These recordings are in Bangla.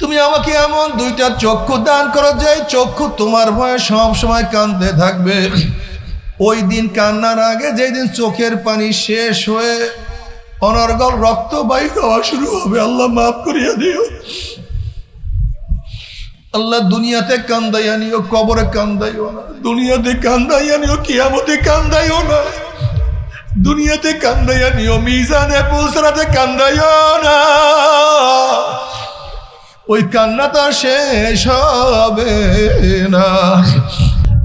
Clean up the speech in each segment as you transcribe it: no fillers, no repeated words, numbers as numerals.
তুমি আমাকে এমন দুইটা চক্ষু দান করো যে চক্ষু তোমার ভয়ে সব সময় কাঁদতে থাকবে। ওই দিন কান্নার আগে যেই দিন চোখের পানি শেষ হয়ে অনর্গল রক্ত বাইর হওয়া শুরু হবে, আল্লাহ মাফ করিয়া দিও। আল্লাহ দুনিয়াতে কান্দাইয়া নিও, কবরে কান্দাইও না। দুনিয়াতে কান্দাইয়া নিও, কিয়ামতে কান্দাইও না। দুনিয়াতে কান্দাইয়া নিও, মিজানে পুসরাতে কান্দাইও না। ওই কান্নাটা শেষ হবে না।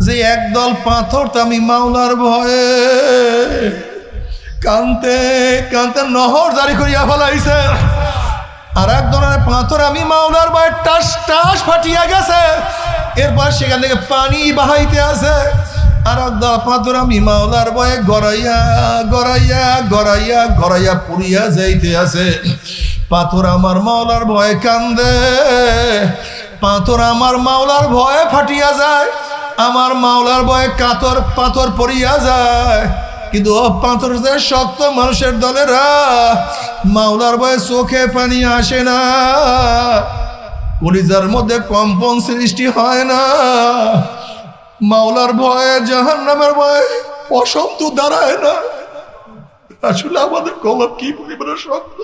যে একদল পাথর আমি মাওলার ভয়ে কানতে কানতে নহর জারি করিয়া ফেলাইছে, আর এক ধরনের পাথর আমি মাওলার ভয়ে টাস টাস ফাটিয়া গেছে, এরপর সেখান থেকে পানি বাহাইতে আছে। আর এক দল পাথর আমি মাওলার ভয়ে গড়াইয়া গড়াইয়া গড়াইয়া গড়াইয়া পুড়িয়া যাইতে আছে। পাথর আমার মাওলার ভয়ে কান্দে, পাথর আমার মাওলার ভয়ে ফাটিয়া যায়, আমার মাওলার ভয়ে কাতর পাথর পড়িয়া যায়। কিন্তু ও পাথর যে শক্ত মানুষের দলেরা মাওলার ভয়ে চোখে পানি আসে না, কলিজার মধ্যে কম্পন সৃষ্টি হয় না। মাওলার ভয়ে জাহান্নামের ভয়ে পশম তো দাঁড়ায় না। আসলে আমাদের কলব কি পরিমাণে শক্ত।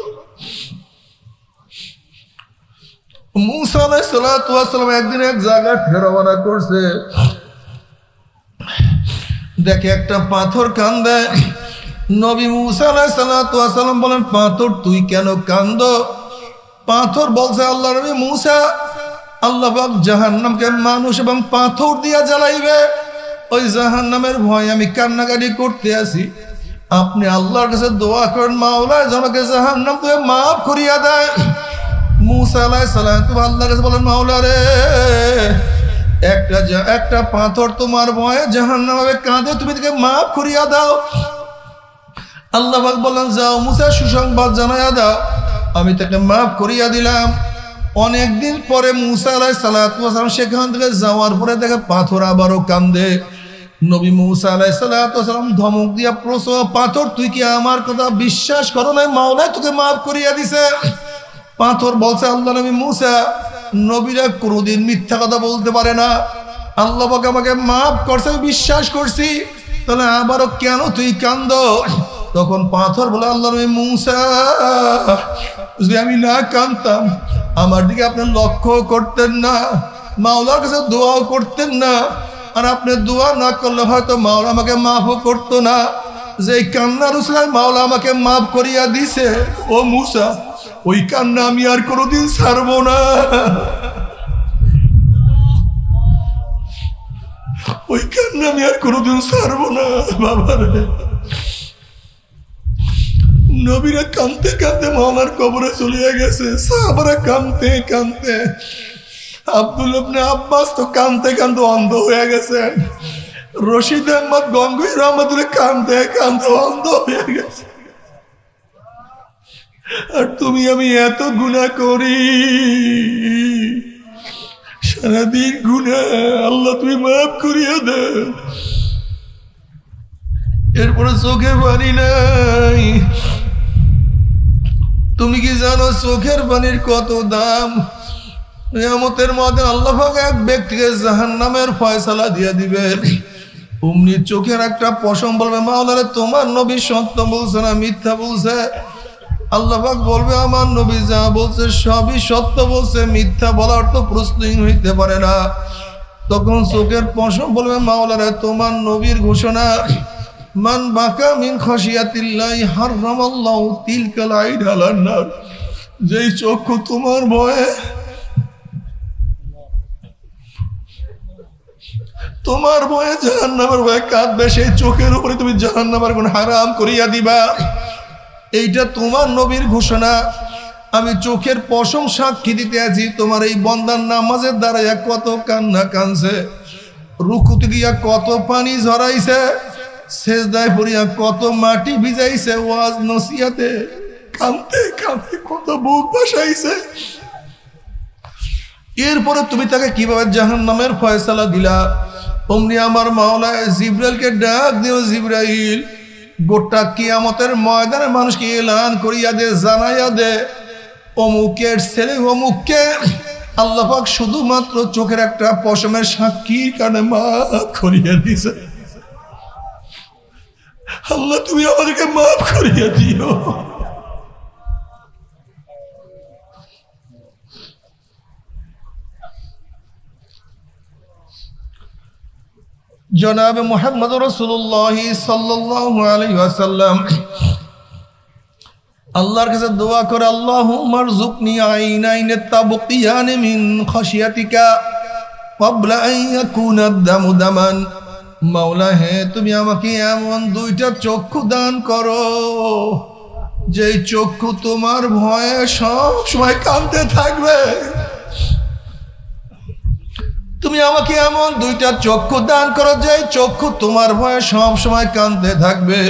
মুসা আলাইহিস সালাতু ওয়াস সালাম একদিন এক জায়গায় রওনা করছে, দেখে একটা পাথর কান্দে। নবী মুসা আলাইহিস সালাতু ওয়াস সালাম বলেন, পাথর তুই কেন কান্দো? পাথর বলছে, আল্লাহ নবী মুসা, আল্লাহ পাক জাহান্নামকে মানুষ এবং পাথর দিয়া জ্বালাইবে, ওই জাহান্নামের ভয় আমি কান্নাকাটি করতে আসি। আপনি আল্লাহর কাছে দোয়া করেন, মাওলা আমাকে জাহান্নাম থেকে মাফ করিয়া দেয়। মুসা আলাইহিস সালাম আল্লাহর কাছে বলেন, মাওলা রে, একটা পাথর তোমার ভয়ে জাহান্নামে কাঁদে, তুমি তাকে মাফ করিয়া দাও। আল্লাহ পাক বলেন, যাও মুসা সুসংবাদ জানাইয়া দাও, আমি তাকে মাফ করিয়া দিলাম। অনেকদিন পরে মুসা আলাইহিস সালাম সেখান থেকে যাওয়ার পরে দেখে পাথর আবারও কান্দে। নবী মুসা আলাইহিস সালাম ধমক দিয়া প্রশ্ন, পাথর তুই কি আমার কথা বিশ্বাস করো না? মাওলা তোকে মাফ করিয়া দিছে। পাথর বলছে, আল্লাহ নবী মুসা, নবীরা কোনোদিন মিথ্যা কথা বলতে পারে না, আল্লাহ পাক আমাকে মাফ করছে, বিশ্বাস করছি, তাহলে আবারও কেন তুই কান্দ? তখন পাথর বলে, আল্লাহ নবী মুসা, যদি আমি না কাঁদতাম, আমার দিকে আপনি লক্ষ্য করতেন না, মাওলার কাছে দোয়াও করতেন না, আর আপনি দোয়া না করলে হয়তো মাওলা আমাকে মাফও করতো না। যে কান্নার উসলায় মাওলা আমাকে মাফ করিয়া দিছে, ও মুসা, ওই কান্না আমি আর কোনোদিন ছাড়বো না। ওই কান্না আমি আর কোনোদিন ছাড়বো না। বাবারে, নবীরা কাঁদতে কাঁদতে মাওলার কবরে চলিয়া গেছে, সাহাবারা কাঁদতে কাঁদতে, আব্দুল্লাহ ইবনে আব্বাস তো কাঁদতে কাঁদতে অন্ধ হয়ে গেছে, রশিদ আহমদ গঙ্গুই রহমতুল্লাহ কাঁদতে কাঁদতে অন্ধ হয়ে গেছে। আর তুমি আমি এত গুনাহ করি, সারাদিন গুনাহ, আল্লাহ তুমি মাফ করিয়া দে। এরপরে চোখে পানি নাই। তুমি কি জানো চোখের পানির কত দাম? কিয়ামতের মধ্যে আল্লাহ পাক এক ব্যক্তিকে জাহান্নামের ফয়সালা দিয়ে দিবেন। অমনি চোখের একটা পশম বলবে, মাওলারে তোমার নবী সত্য বলছে না মিথ্যা বলছে? আল্লাহ পাক বলবে, আমার নবী যা বলছে সবই সত্য বলছে, মিথ্যা বলার তো প্রশ্নই হইতে পারে না। তখন চোখের পশম বলবে, মাওলারে তোমার নবীর ঘোষণা, মান বাকা মিন খাশিয়াতিল্লাহি হারামাল্লাহু তিলকাল আইন আলান নার। যেই চক্ষু তোমার ভয়ে জাহান্নামের ভয়ে কাঁদবে, সেই চোখের উপরে তুমি জাহান্নামের আগুন হারাম করিয়া দিবা। এইটা তোমার নবীর ঘোষণা। আমি চোখের পশম সাক্ষী দিতে আছি, তোমার এই বন্দার নামাজের দ্বারাইয়া কত কান্না কানছে, রুকুতে গিয়া কত পানি ঝরাইছে, সেজদায় পড়িয়া কত মাটি ভিজাইছে, ওয়াজ নসিহাতে কাঁদতে কাঁদতে কত বুক ভাসাইছে। এরপরে তুমি তাকে কিভাবে জাহান্নামের ফয়সালা দিলা? অমনি আমার মাওলা জিবরাইলকে ডাক দিও, জিবরাইল গোটা কিয়ামতের ময়দানে মানুষকে এলান করিয়া দে, জানাইয়া দে, অমুকের ছেলে অমুককে আল্লাহ পাক শুধুমাত্র চোখের একটা পশমের সাক্ষীর কারণে মাফ করিয়ে দিছে। আল্লাহ তুমি আমাদেরকে মাফ করিয়ে দিও। জনাবে মুহাম্মদ রাসূলুল্লাহ সাল্লাল্লাহু আলাইহি ওয়াসাল্লাম আল্লাহর কাছে দোয়া করে, আল্লাহুম্মা রযুকনি আইনাইন তাবকিয়ান মিন খাশিয়াতিকা ক্বাবলা আন ইয়াকুনা আদ-দামু দামান। মাওলা হে, তুমি আমাকে এমন দুইটা চক্ষু দান করো যেই চক্ষু তোমার ভয়ে সব সময় কাঁদতে থাকবে। তুমি আমাকে এমন দুইটা চক্ষু দান করো যে চক্ষু তোমার ভয়ে সব সময় কাঁদতে থাকবে।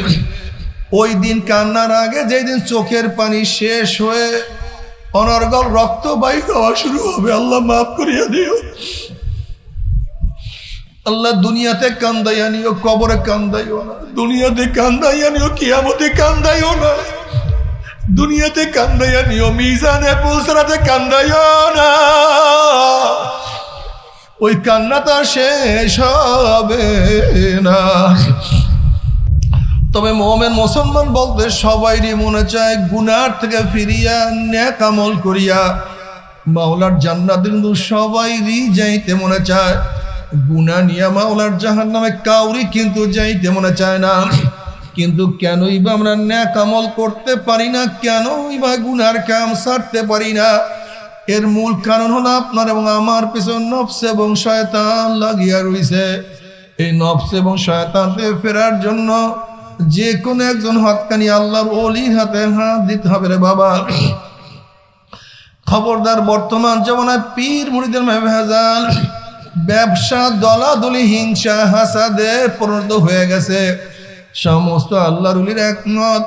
ওই দিন কান্নার আগে যেই দিন চোখের পানি শেষ হয়ে অনর্গল রক্ত বাইর হওয়া শুরু হবে, আল্লাহ মাফ করিয়া দিও। আল্লাহ দুনিয়াতে কান্দাইয়া নিও, কবরে কান্দাইও না। দুনিয়াতে কান্দাইয়া নিও, কিয়ামতে কান্দাইও না। দুনিয়াতে কান্দাইয়া নিও, মিজানে পৌঁছাতে কান্দাইও না। ওই কান্নাটা শেষ হবে না। তবে মুমিন মুসলমান বলতে সবাইরই মনে চায় গুনার থেকে ফিরিয়া নেক আমল করিয়া মাওলার জান্নাতে, কিন্তু সবাইরই যাইতে মনে চায়। গুনাহ নিয়া মাওলার জাহান্নামে কাউরি কিন্তু যাইতে মনে চায় না। কিন্তু কেনই বা আমরা নেক আমল করতে পারি না, কেনই বা গুনার কাম ছাড়তে পারি না? এর মূল কারণ হলো আপনার এবং আমার পিছন নফস এবং শয়তান লাগিয়া রইছে। এই নফস এবং শয়তান থেকে ফেরার জন্য যে কোনো একজন হক্কানি আল্লাহর ওলির হাতে হাত দিতে হবে রে বাবা। খবরদার, বর্তমান জমানায় পীর মুরিদের ভেজাল, ব্যবসা, দলাদলি, হিংসা, হাসাদে পরিণত হয়ে গেছে। সমস্ত আল্লাহর ওলির একমত,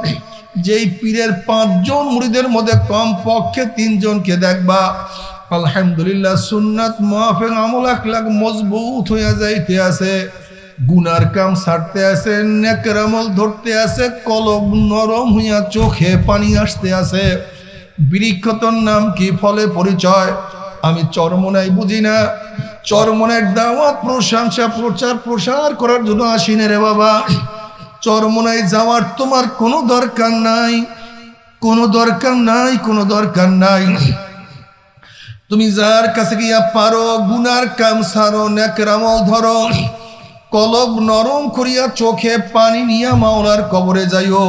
যেই পীরের 5 জন মুরিদের মধ্যে কম পক্ষে 3 জনকে দেখবা আলহামদুলিল্লাহ সুন্নাত মুআফিক আমল আখলাক মজবুত হইয়া যাইতে আছে, গুনার কাম ছাড়তে আছে, নেকের আমল ধরতে আছে, কলব নরম হইয়া চোখে পানি আসতে আছে। বৃক্ষতর নাম কি, ফলে পরিচয়। আমি চরমনাই বুঝি না, চরমনের দাওয়াত, প্রশংসা, প্রচার প্রসার করার জন্য আসিনে রে বাবা। চরমনায় যাওয়ার তোমার কোনো দরকার নাই, কোনো দরকার নাই, কোনো দরকার নাই। তুমি যার কাছে গিয়া পারো গুনার কাম ছাড়ো, নেকের আমল ধরো, কলব নরম করিয়া চোখে পানি নিয়া মাওলার কবরে যাইও।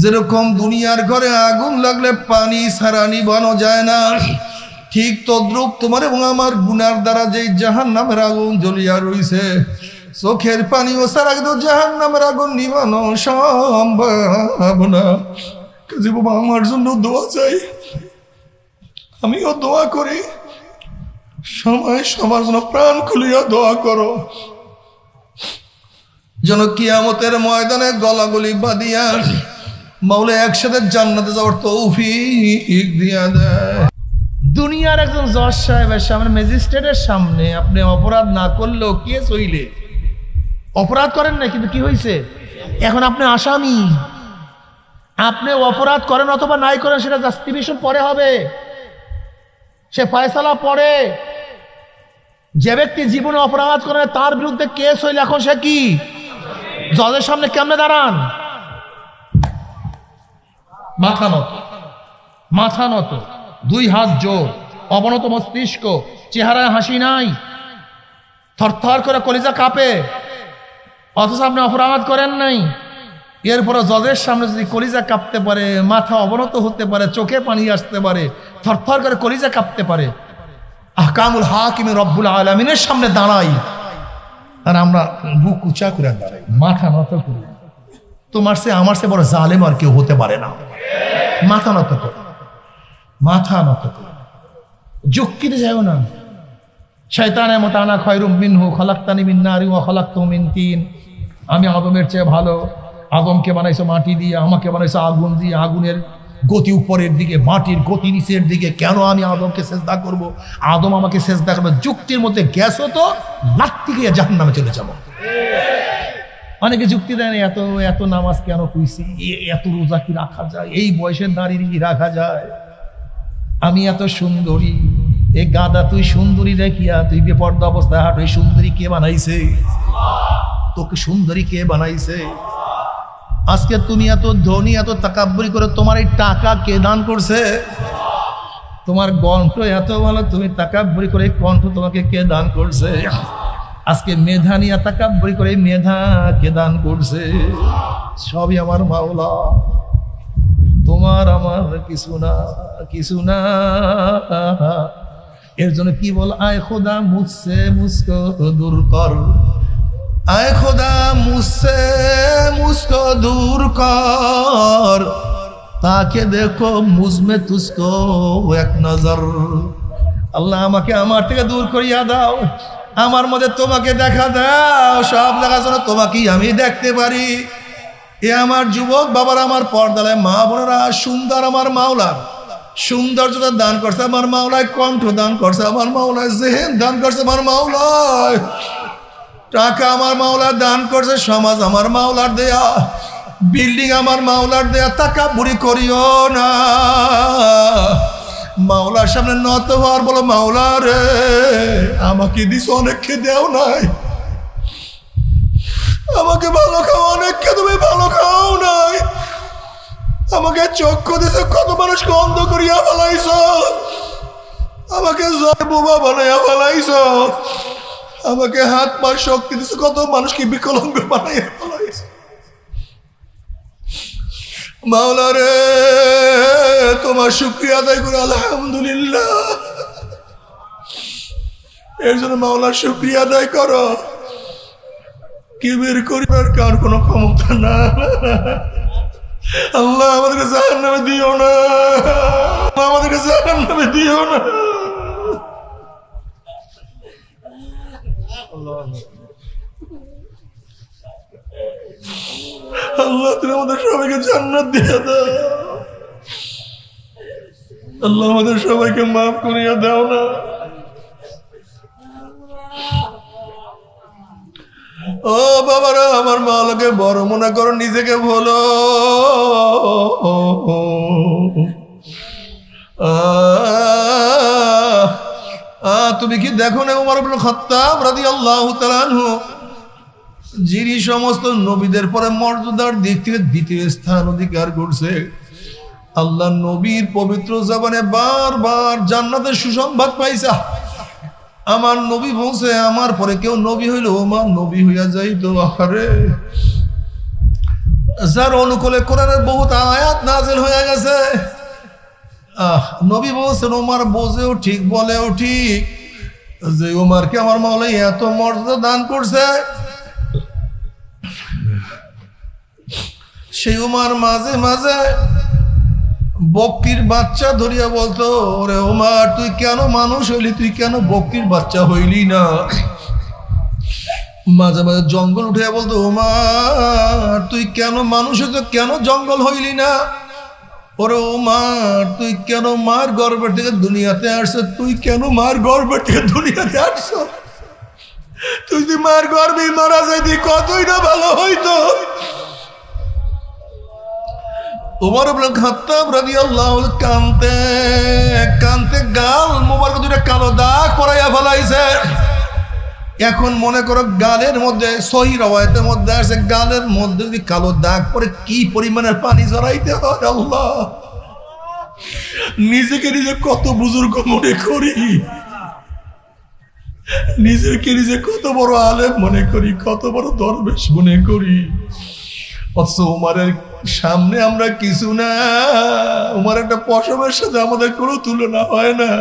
যেরকম দুনিয়ার ঘরে আগুন লাগলে পানি ছাড়া নিবানো যায় না, ঠিক তদ্রূপ তোমার এবং আমার গুনার দ্বারা যেই জাহান্নামের আগুন জ্বলিয়া রইছে, চোখের পানি ও ছাড়া কিন্তু জাহান্নামের আগুন নিবানো সম্ভব না। কাজে বাবা, আমার জন্য দোয়া চাই, আমিও দোয়া করি। সময় সবার জন্য প্রাণ খুলিয়া দোয়া করো, যেন কিয়ামতের ময়দানে গলাগলি বাঁধিয়া মাওলা একসাথে জান্নাতে যাওয়ার তৌফিক দিয়া দেয়। দুনিয়ার একজন জজ সাহেবের সামনে, ম্যাজিস্ট্রেটের সামনে আপনি অপরাধ না করলেও কেস হইলে, অপরাধ করেন না কিন্তু কি হয়েছে, এখন আপনি আসামি। আপনি অপরাধ করেন অথবা নাই করেন, সেটা জাস্টিফিকেশন পরে হবে, সে ফয়সালা পরে। যে ব্যক্তি জীবনে অপরাধ করে তার বিরুদ্ধে কেস হইলে এখন সে কি জজের সামনে কেমনে দাঁড়ান? মাথা নত, মাথা নত, 2 হাত জোর, অবনত মস্তিষ্ক, চেহারায় হাসি নাই, থরথর করে কলিজা কাঁপে, অথচ আপনি অপরাধ করেন নাই। এরপরে জজের সামনে যদি কলিজা কাঁপতে পারে, মাথা অবনত হতে পারে, চোখে পানি আসতে পারে, থরথর করে কলিজা কাঁপতে পারে, আহকামুল হাকিম রব্বুল আলামিনের সামনে দাঁড়াই, আর আমরা বুক উঁচা করে দাঁড়াই, মাথা নত করি। তোমার সে আমার সে বড় জালেম আর কেউ হতে পারে না। মাথা নত করে, মাথা নত করে, যুক্তিতে যাও না। শয়তানের মতো আনা খয়রুম মিনহু খলাকতানি মিন নারি ওয়া খলাকতাহু মিন তিন। আমি আদমের চেয়ে ভালো। আদমকে বানাইছো মাটি দিয়ে, আমাকে বানাইছো আগুন দিয়ে। আগুনের গতি উপরের দিকে, মাটির গতি নিচের দিকে, কেন আমি আদমকে সেজদা করব? আদম আমাকে সেজদা করবে। যুক্তির মধ্যে গ্যাস হতো, লাত্তি গিয়ে জাহান্নামে চলে যাব। অনেকে যুক্তি দেয় না, এত এত নামাজ কেন কইছি, এত রোজা কি রাখা যায়, এই বয়সের নারীর কি রাখা যায়, আমি এত সুন্দরী, এ গাদা তুই সুন্দরী দেখিয়া তুই বেপর্দা অবস্থায় হাঁটো, এই সুন্দরী কে বানাইছে? তোকে সুন্দরী কে বানাইছে? আজকে তুমি এত ধনী, এত তাকাব্বুরি করে, তোমার এই টাকা কে দান করছে? তোমার কণ্ঠ এত ভালো, তুমি তাকাব্বুরি করে এই কণ্ঠ তোমাকে কে দান করছে? আজকে মেধা নিয়ে তাকাব্বুরি করে মেধা কে দান করছে? সবই আমার মাওলা, তোমার আমার কিছু না, কিছু না। এর জন্য কি বল, আয় খোদা মুঝসে মুঝকো দূর কর, আয় খোদা মুঝসে মুঝকো দূর কর, তাকে দেখো মুঝমে তুঝকো এক নজর। আল্লাহ আমাকে আমার থেকে দূর করিয়া দাও, আমার মধ্যে তোমাকে দেখা দাও, সব জায়গার জন্য তোমাকেই আমি দেখতে পারি। এ আমার যুবক বাবার, আমার পর্দালে মা বোনেরা, সুন্দর আমার মাওলা, সৌন্দর্যতা দান করছে আমার মাওলায়, কণ্ঠ দান করছে আমার মাওলায়, জেহেন দান করছে আমার মাওলায়, টাকা আমার মাওলা দান করছে, সমাজ আমার মাওলার দেয়া, বিল্ডিং আমার মাওলার দেয়া। তাকাব্বুরি করিও না, মাওলার সামনে নত হওয়ার বলো, মাওলা রে আমাকে দিস অনেককে দেও নাই, আমাকে ভালো খাও অনেককে তুমি ভালো খাও নাই, আমাকে চক্ষু দিছে কত মানুষকে অন্ধ করিয়া ফেলাইছ, আমাকে জয় বোবা বানাইয়া ফেলাইছ, আমাকে হাত পা শক্তি দিছে কত মানুষকে বিকলাঙ্গ বানাইয়া ফেলাইছ। মাওলা রে তোমার শুকরিয়া আদায় করে আলহামদুলিল্লাহ। এর জন্য মাওলার শুকরিয়া আদায় করো, কিবির করিবার কার কোনো ক্ষমতা না। আল্লাহ আমাদেরকে জাহান্নামে দিও না, আমাদেরকে জাহান্নামে দিও না। আল্লাহ তুমি আমাদের সবাইকে জান্নাত দিয়ে দাও, আল্লাহ আমাদের সবাইকে মাফ করিয়া দাও না। ও বাবারা, আমার মাওলাকে বড় মনে করো, নিজেকে বলো তুমি কি দেখো না ওমর ইবনে খাত্তাব রাদিয়াল্লাহু তাআলা আনহু, যিনি সমস্ত নবীদের পরে মর্যাদার দিক থেকে দ্বিতীয় স্থান অধিকার করছে, আল্লাহ নবীর পবিত্র জবানে বারবার জান্নাতের সুসংবাদ পাইছা। আমার নবী বলছে, আমার পরে কেউ নবী হইল আমার নবী হইয়া যাইতো। আরে যার অনুকূলে কোরআনের বহুত আয়াত নাজিল হয়ে গেছে। নবী বলছেন, ওমর বোঝেও ঠিক বলেও ঠিক যে ওমরকে আমার মাওলা এত মর্যাদা দান করছে। সেই ওমর মাঝে মাঝে বকরির বাচ্চা ধরিয়া বলতো, ওরে ওমর তুই কেন মানুষ হইলি, তুই কেন বকরির বাচ্চা হইলি না? মাঝে মাঝে জঙ্গল উঠে বলতো, ওমর তুই কেন মানুষ হইছ, কেন জঙ্গল হইলি না? ওরে ওমর তুই কেন মার গর্ভের থেকে দুনিয়াতে আসছ, তুই কেন মার গর্ভের থেকে দুনিয়াতে আসছ? তুই যদি মার গর্ভে মারা যাইতি কতই না ভালো হইতো। ওমর ইবনে খাত্তাব রাদিয়াল্লাহু কানতে কানতে গাল মোবারক দুইটা কালো দাগ পরাইয়া ফেলাইছে। এখন মনে করো গালের মধ্যে, সহিহ রওয়ায়াতের মধ্যে আছে, গালের মধ্যে যদি কালো দাগ পরে কি পরিমাণের পানি জড়াইতে হয়। আল্লাহ, নিজেকে নিজে কত বুজুর্গ মনে করি, নিজেকে নিজে কত বড় আলেম মনে করি, কত বড় দরবেশ মনে করি, অথচ উমারের সামনে আমরা কিছু না। উমার একটা পশমের সাথে আমাদের কোনো তুলনা হয় না।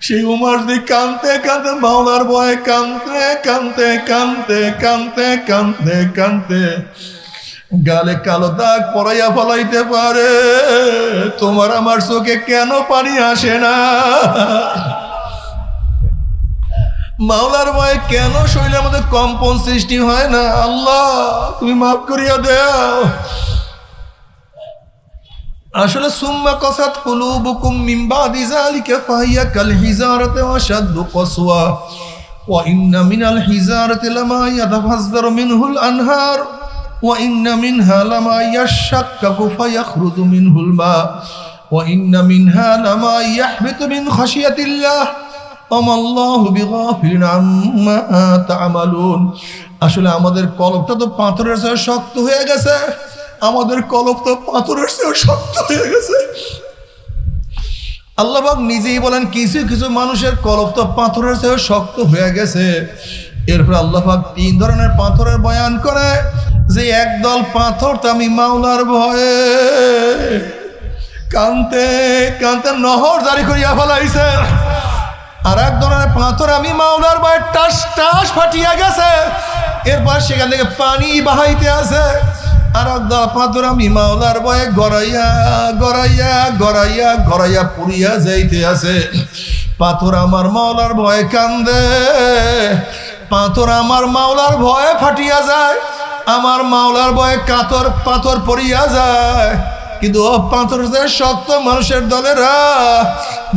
সেই উমার যদি কানতে কানতে মাওলার ভয়ে কানতে কানতে কানতে কানতে কানতে কানতে গালে কালো দাগ পরাইয়া ফলাইতে পারে, তোমার আমার চোখে কেন পানি আসে না? মাওলার ভয়ে কেন শরীরের মধ্যে কম্পন সৃষ্টি হয় না? আল্লাহ তুমি মাফ করিয়া দাও। আসলে সুম্মা কাসাত কুলুবুকুম মিন বাদি যালিকা ফাহিয়া কাল হিজারাতি ওয়া শাদ্দু কসওয়া ওয়া ইন্না মিনাল হিজারাতি লামা ইয়াতাফাজ্জারু মিনহুল আনহার ওয়া ইন্না মিনহা লামা ইয়াশাক্কাকু ফায়াখরুজু মিনহুল মা وإن منها لما يحبط من خشية الله وما الله بغافل عما تعملون। আসলে আমাদের কলবটা তো পাথরের চেয়ে শক্ত হয়ে গেছে, আমাদের কলব তো পাথরের চেয়ে শক্ত হয়ে গেছে। আল্লাহ পাক নিজেই বলেন কিছু কিছু মানুষের কলব তো পাথরের চেয়ে শক্ত হয়ে গেছে। এরপর আল্লাহ পাক 3 ধরনের পাথরের বয়ান করে যে একদল পাথর তো আমি মাওলার ভয়ে কানতে কানতে নহর জারি করিয়া ফেলাইছে, আর এক ধরনের পাথর আমি মাওলার ভয়ে টাস টাস ফাটিয়া গেছে, এরপর সেখান থেকে পানি বাহাইতে আছে। আর এক দল পাথর আমি মাওলার ভয়ে গড়াইয়া গড়াইয়া গড়াইয়া গড়াইয়া পুড়িয়া যাইতে আছে। পাথর আমার মাওলার ভয়ে কান্দে, পাথর আমার মাওলার ভয়ে ফাটিয়া যায়, আমার মাওলার ভয়ে কাতর পাথর পড়িয়া যায়। কিন্তু ও পাথর যে শক্ত মানুষের দলেরা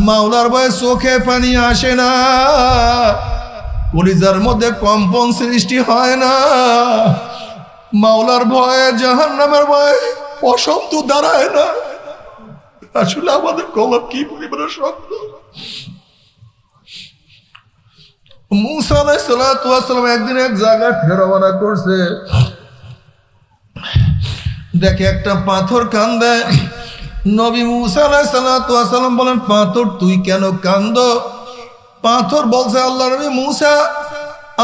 মাওলার ভয়ে চোখে পানি আসে না, কলিজার মধ্যে কম্পন সৃষ্টি হয় না, মাওলার ভয়ে জাহান্নামের ভয়ে পশম তো দাঁড়ায় না। আসলে আমাদের কলব কি পরিমাণে শক্ত। মুসা আলাইহিস সালাতু ওয়াস সালাম একদিন এক জায়গায় রওনা করছে, দেখে একটা পাথর কান্দে। নবী মুসা আলাইহিস সালাতু ওয়াস সালাম বলেন, পাথর তুই কেন কান্দো? পাথর বলছে, আল্লাহ নবী মুসা,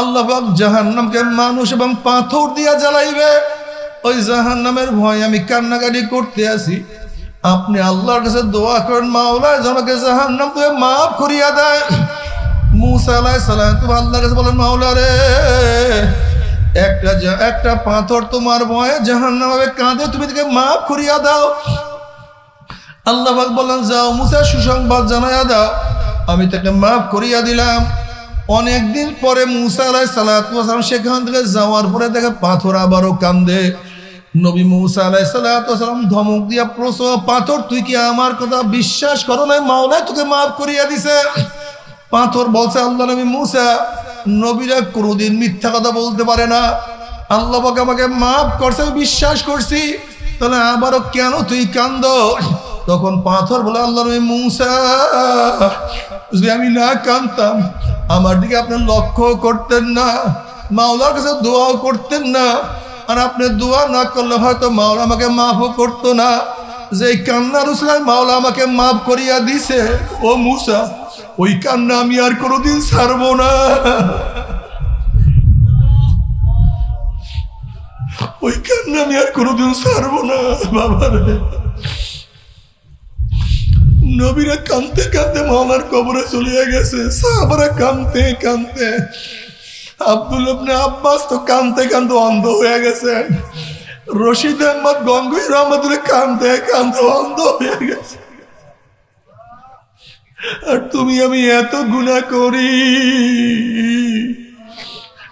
আল্লাহ পাক জাহান্নামকে মানুষ এবং পাথর দিয়া জ্বালাইবে, ওই জাহান্নামের ভয় আমি কান্নাকাটি করতে আছি। আপনি আল্লাহর কাছে দোয়া করেন মাওলা আমাকে জাহান্নাম থেকে মাফ করিয়া দেয়। মুসা আলাইহিস সালাম আল্লাহর কাছে বলেন, মাওলা রে, একটা পাথর তোমার ভয়ে জাহান্নামে কাঁদে, তুমি তাকে মাফ করিয়া দাও। আল্লাহ পাক বলেন, যাও মুসা সুসংবাদ জানাইয়া দাও, আমি তাকে মাফ করিয়া দিলাম। অনেকদিন পরে মুসা আলাইহিস সালাম সেখান থেকে যাওয়ার পরে দেখে পাথর আবারও কান্দে। নবী মুসা আলাইহিস সালাম ধমক দিয়া প্রশ্ন, পাথর তুই কি আমার কথা বিশ্বাস করো নাই? মাওলা তোকে মাফ করিয়া দিছে। পাথর বলছে, আল্লাহ নবী মুসা, নবীরা কোনোদিন মিথ্যা কথা বলতে পারে না, আল্লাহ পাক আমাকে মাফ করছে, বিশ্বাস করছি, তাহলে আবারও কেন তুই কান্দ? তখন পাথর বলে, আল্লাহ নবী মুসা, যদি আমি না কাঁদতাম, আমার দিকে আপনি লক্ষ্য করতেন না, মাওলার কাছে দোয়াও করতেন না, আর আপনি দোয়া না করলে হয়তো মাওলা আমাকে মাফও করতো না। যে কান্নার উসলায় মাওলা আমাকে মাফ করিয়া দিছে, ও মুসা, ওই কান্না আমি আর কোনোদিন ছাড়বো না, ওই কান্না আমি আর কোনোদিন ছাড়বো না। বাবারে, নবীরা কাঁদতে কাঁদতে মাওলার কবরে চলিয়া গেছে, সাহাবারা কাঁদতে কাঁদতে, আব্দুল ইবনে আব্বাস তো কাঁদতে কাঁদতে অন্ধ হয়ে গেছে, রশিদ আহমদ গঙ্গোই রহমতুল্লাহ কাঁদতে কাঁদতে অন্ধ হয়ে গেছে। আর তুমি আমি এত গুনাহ করি,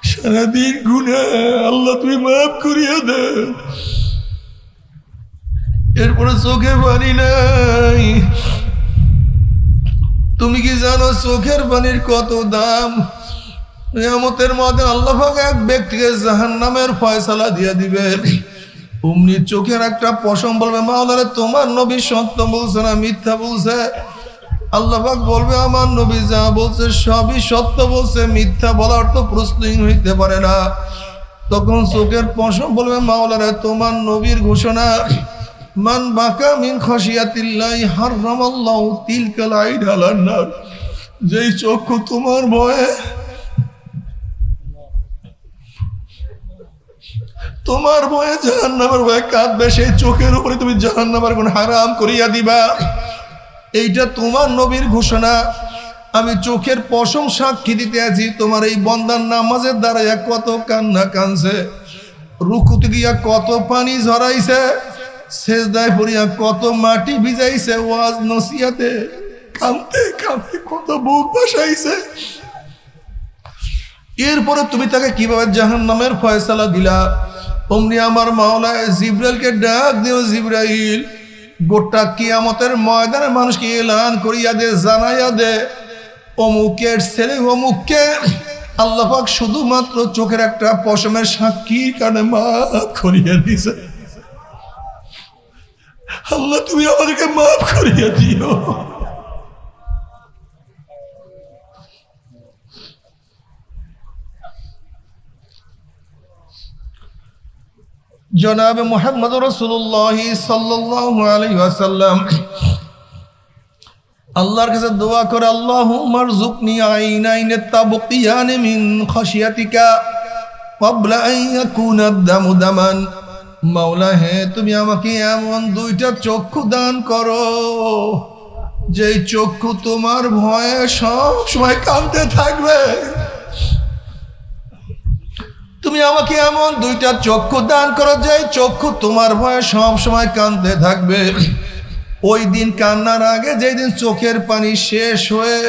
সারাদিন গুনাহ, আল্লাহ তুমি মাফ করিয়া দাও। এরপরে চোখে পানি নাই। তুমি কি জানো চোখের পানির কত দাম? কিয়ামতের মধ্যে আল্লাহ পাক এক ব্যক্তিকে জাহান্নামের ফয়সালা দিয়ে দিবেন। অমনি চোখের একটা পশম বলবে, মাওলানা তোমার নবী সত্য বলছে না মিথ্যা বলছে? আল্লাহ পাক বলবে, আমার নবী যা বলছে সবই সত্য বলছে, মিথ্যা বলার তো প্রশ্নই হইতে পারে না। তখন চোখের পশম বলবে, মাওলানা তোমার নবীর ঘোষণা, মান বাকা মিন খাশিয়াতিল্লাহি হারামাল্লাহু তিলকাল আইন আলান নার, যেই চক্ষু তোমার ভয়ে, তোমার ভয়ে জাহান্নামের ভয়ে কাঁদবে, সেই চোখের উপরে তুমি জাহান্নামের গুণ হারাম করিয়া দিবা। এইটা তোমার নবীর ঘোষণা। আমি চোখের পশম সাক্ষী দিতে আছি, তোমার এই বন্দার নামাজের দ্বারাইয়া কত কান্না কানছে, রুকুতে দিয়া কত পানি ঝরাইছে, সেজদায় পড়িয়া কত মাটি ভিজাইছে, ওয়াজ নসিহাতে কাঁদতে কাঁদতে কত বুক ভাসাইছে। এরপরে তুমি তাকে কিভাবে জাহান্নামের ফয়সালা দিলা? অমনি আমার মাওলা জিবরাইলকে ডাক দিও, জিবরাইল গোটা কিয়ামতের ময়দানে মানুষকে এলান করিয়া দে, জানাইয়া দে, অমুকের ছেলে অমুককে আল্লাহ পাক শুধুমাত্র চোখের একটা পশমের সাক্ষীর কারণে মাফ করিয়া দিছে। আল্লাহ তুমি আমাদেরকে মাফ করিয়া দিও। জনাব মুহাম্মদ রাসূলুল্লাহ সাল্লাল্লাহু আলাইহি ওয়াসাল্লাম আল্লাহর কাছে দোয়া করে, আল্লাহুম্মা রযুকনি আইনাইন তাবকিয়ান মিন খাশিয়াতিকা ক্বাবলা আন ইয়াকুনা আদ-দামু দামান। মাওলা হে, তুমি আমাকে এমন দুইটা চক্ষু দান করো যেই চক্ষু তোমার ভয়ে সব সময় কাঁদতে থাকবে। তুমি আমাকে এমন দুইটা চক্ষু দান করো যে চক্ষু তোমার ভয়ে সব সময় কাঁদতে থাকবে। ওই দিন কান্নার আগে যেই দিন চোখের পানি শেষ হয়ে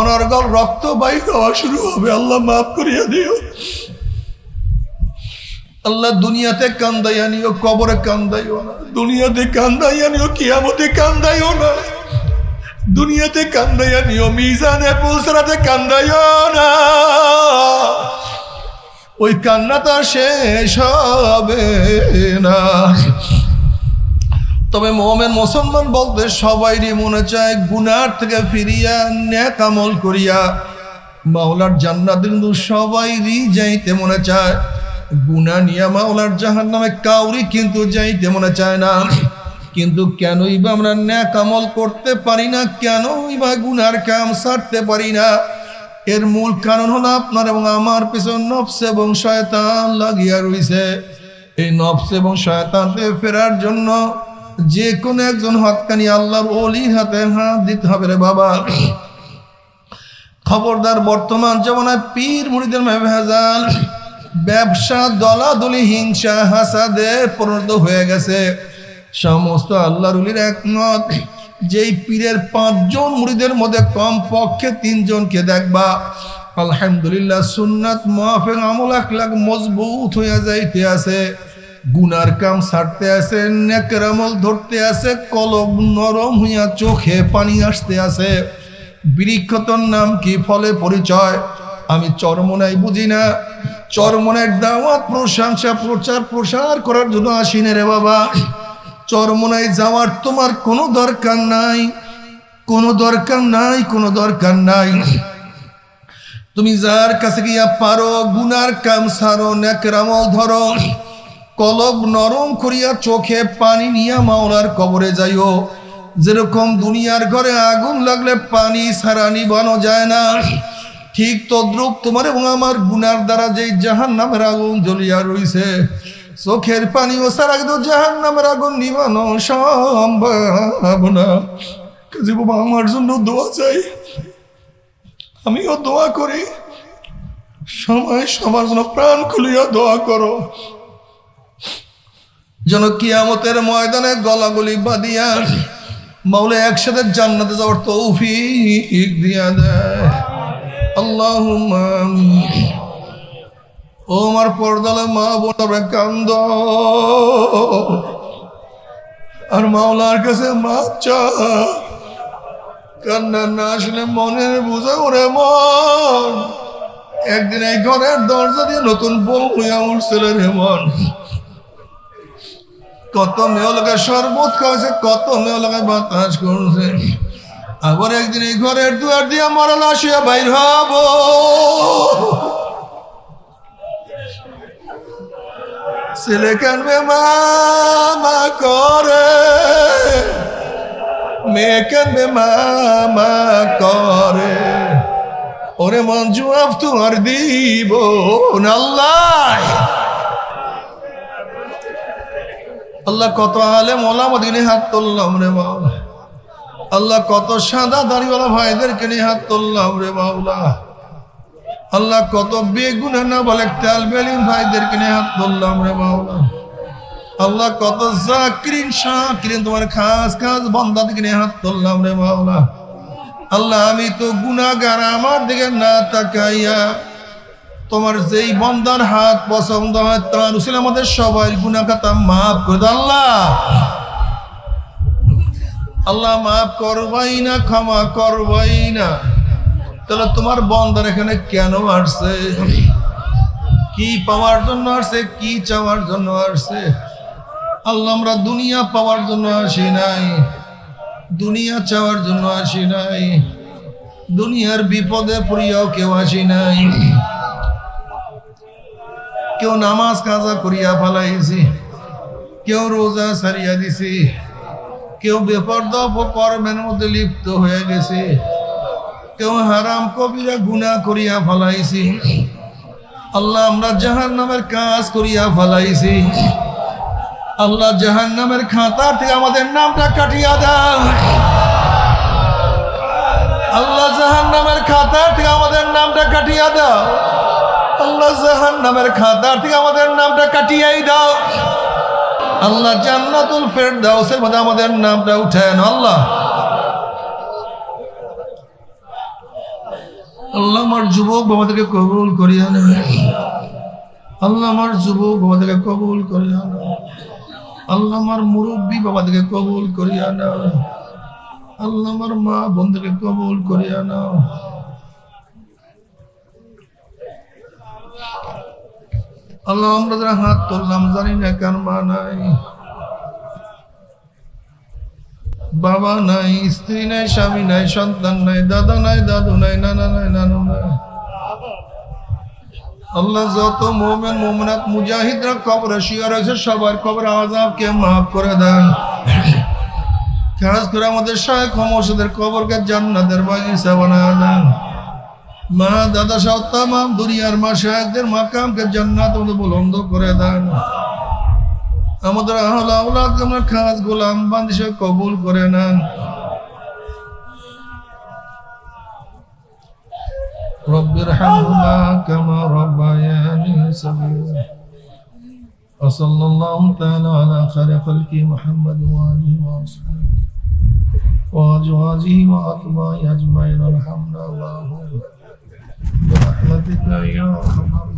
অনর্গল রক্ত বাইর হওয়া শুরু হবে, আল্লাহ মাফ করিয়া দিও। আল্লাহ দুনিয়াতে কান্দাইয়া নিও, কবরে কান্দাইও না। দুনিয়াতে কান্দাইয়া নিও, কিয়ামতে কান্দাইও না। দুনিয়াতে কান্দাইয়া নিও, মিজানে পৌঁছাতে কান্দাইও না। ওই কান্না তো শেষ হবে না। তবে মুমিন মুসলমান বলতে সবাইরই মনে চায় গুনার থেকে ফিরিয়া নেক আমল করিয়া মাওলার জান্নাতে, কিন্তু সবাইরই যাইতে মনে চায়। গুনাহ নিয়া মাওলার জাহান্নামে কাউরি কিন্তু যাইতে মনে চায় না। কিন্তু কেনই বা আমরা নেক আমল করতে পারি না, কেনই বা গুনার কাম ছাড়তে পারি না? এর মূল কারণ হলো আপনার এবং আমার পিছন নফস এবং শয়তান লাগিয়া রইছে। এই নফস এবং শয়তান থেকে ফেরার জন্য যে কোনো একজন হক্কানি আল্লাহর ওলির হাতে হাত দিতে হবে রে বাবা। খবরদার, বর্তমান জমানায় পীর মুরিদের ভেজাল, ব্যবসা, দলাদলি, হিংসা, হাসাদে পরিণত হয়ে গেছে। সমস্ত আল্লাহর ওলির একমত, যেই পীরের 5 জন মুরিদের মধ্যে কম পক্ষে 3 জনকে দেখবা আলহামদুলিল্লাহ সুন্নাত মুআফিক আমল আখলাক মজবুত হইয়া যাইতে আছে, গুনার কাম ছাড়তে আছে, নেকের আমল ধরতে আছে, কলব নরম হইয়া চোখে পানি আসতে আছে। বৃক্ষতর নাম কি, ফলে পরিচয়। আমি চরমনাই বুঝি না, চরমনের দাওয়াত, প্রশংসা, প্রচার প্রসার করার জন্য আসিনে রে বাবা। চরমনায় যাওয়ার তোমার কোনো দরকার নাই, কোনো দরকার নাই, কোনো দরকার নাই। তুমি যার কাছে গিয়া পারো গুনার কাম ছাড়ো, নেকের আমল ধরো, কলব নরম করিয়া চোখে পানি নিয়া মাওলার কবরে যাইও। যেরকম দুনিয়ার ঘরে আগুন লাগলে পানি ছাড়া নিবানো যায় না, ঠিক তদ্রুপ তোমার এবং আমার গুনার দ্বারা যেই জাহান্নামের আগুন জ্বলিয়া রইছে, চোখের পানি ও সারা কিন্তু জাহান্নামের আগুন নিবানো সম্ভব না। কাজে বাবা, আমার জন্য দোয়া চাই, আমিও দোয়া করি। সময় সবার জন্য প্রাণ খুলিয়া দোয়া করো, যেন কিয়ামতের ময়দানে গলাগলি বাঁধিয়া মাওলা একসাথে জান্নাতে যাওয়ার তৌফিক দিয়া দেয়। আল্লাহুম্মা আমিন। ও আমার পর্দালে মা বোনরা কান্দ, আর মাওলার কাছে মাপ চা। কান্না না আসলে মনের বুঝে ওরে মন। একদিন এই ঘরের দরজা দিয়ে নতুন বউ হইয়া উঠছিল রে মন। কত মেয়ে লাগায় শরবত খাওয়াছে, কত মেয়ে লাগায় বাতাস করছে। আবার একদিন এই ঘরের দুয়ার দিয়া মরল আসিয়া বাইর হব। ছেলে কানবে মামা করে, মেয়ে কানবে মামা করে। ওরে মন জবাব তোমার দিব না আল্লাহ। আল্লাহ কত আলেম ওলামাদের নিয়ে হাত তুললাম রে মাওলা। আল্লাহ কত সাদা দাড়িওয়ালা ভাইদেরকে নিয়ে হাত তুললাম রে মাওলা। আল্লাহ কত বেগুনা না বলে তালবে ইলম ভাইদেরকে নিয়ে হাত তুললাম রে মাওলা। আল্লাহ কত জাকিরিন শাকিরিন তোমার খাস খাস বান্দাদেরকে নিয়ে হাত তুললাম রে মাওলা। আল্লাহ আমি তো গুনাহগার, আমার দিকে না তাকাইয়া তোমার যেই বান্দার হাত পছন্দ হয় তার উসিলে আমাদের সবাই গুনাহ খাতা মাফ করে দাও আল্লাহ। আল্লাহ মাফ করবাই না, ক্ষমা করবাই না। তাহলে তোমার বান্দার এখানে কেন আসছে? কি পাওয়ার জন্য আসছে? কি চাওয়ার জন্য আসছে? আল্লাহ আমরা দুনিয়া পাওয়ার জন্য আসি নাই, দুনিয়া চাওয়ার জন্য আসি নাই, দুনিয়ার বিপদে পড়িয়াও কেউ আসি নাই। কেউ নামাজ কাজা করিয়া ফেলাইছি, কেউ রোজা সারিয়া দিছি, কেউ বেপরদা কর্মের মধ্যে লিপ্ত হয়ে গেছে, কেউ হারাম কবিরা গুনাহ করিয়া ফেলাইছি। আল্লাহ আমরা জাহান্নামের কাজ করিয়া ফেলাইছি। আল্লাহ জাহান্নামের খাতার থেকে আমাদের নামটা কাটিয়া দাও। আল্লাহ জাহান্নামের খাতার থেকে আমাদের নামটা কাটিয়া দাও। আল্লাহ জাহান্নামের খাতার থেকে আমাদের নামটা কাটিয়াই দাও। আল্লাহ জান্নাতুল ফেরদাউসের মধ্যে আমাদের নামটা উঠায় না। আল্লাহ আল্লাহ আমার যুবক বাবাদেরকে কবুল করিয়া না। আল্লাহ আমার যুবক বাবাদেরকে কবুল করিয়া না। আল্লাহ আমার মুরব্বী বাবাদেরকে কবুল করিয়া না। আল্লাহ আমার মা বোনদেরকে কবুল করিয়া না। আল্লাহ আমরা যারা হাত তুললাম জানি না কার মা নাই, বাবা নাই, স্ত্রী নাই, স্বামী নাই, সন্তান নাই, দাদা নাই, দাদু নাই, নানা নাই, নানু নাই। আল্লাহ যত মুমিন মুমিনাত মুজাহিদরা কবরে শুয়ে রয়েছে সবার কবর আযাবকে মাফ করে দেন। খাস করে আমাদের শায়েখ মুর্শিদের কবরকে জান্নাতের বাগিচা বানায় দেন। মা দাদা সহ তামাম দুনিয়ার মা শায়েখদের মাকামকে জান্নাতের মধ্যে বুলন্দ করে দেন। আমাদের আহলে আওলাদকে আমরা খাস গোলাম বান্দিশে কবুল করে নেন। রব্বিরহামহুমা কামা রাব্বায়ানি সগীরা। ওয়াসাল্লাল্লাহু তাআলা আলা খায়রি খালকি মুহাম্মাদ ওয়া আলিহি ওয়া আসহাবিহি ওয়া আজওয়াজিহি ওয়া আতবাইহি আজমাইন। আলহামদুলিল্লাহ বিরহমাতিকা ইয়া আরহামার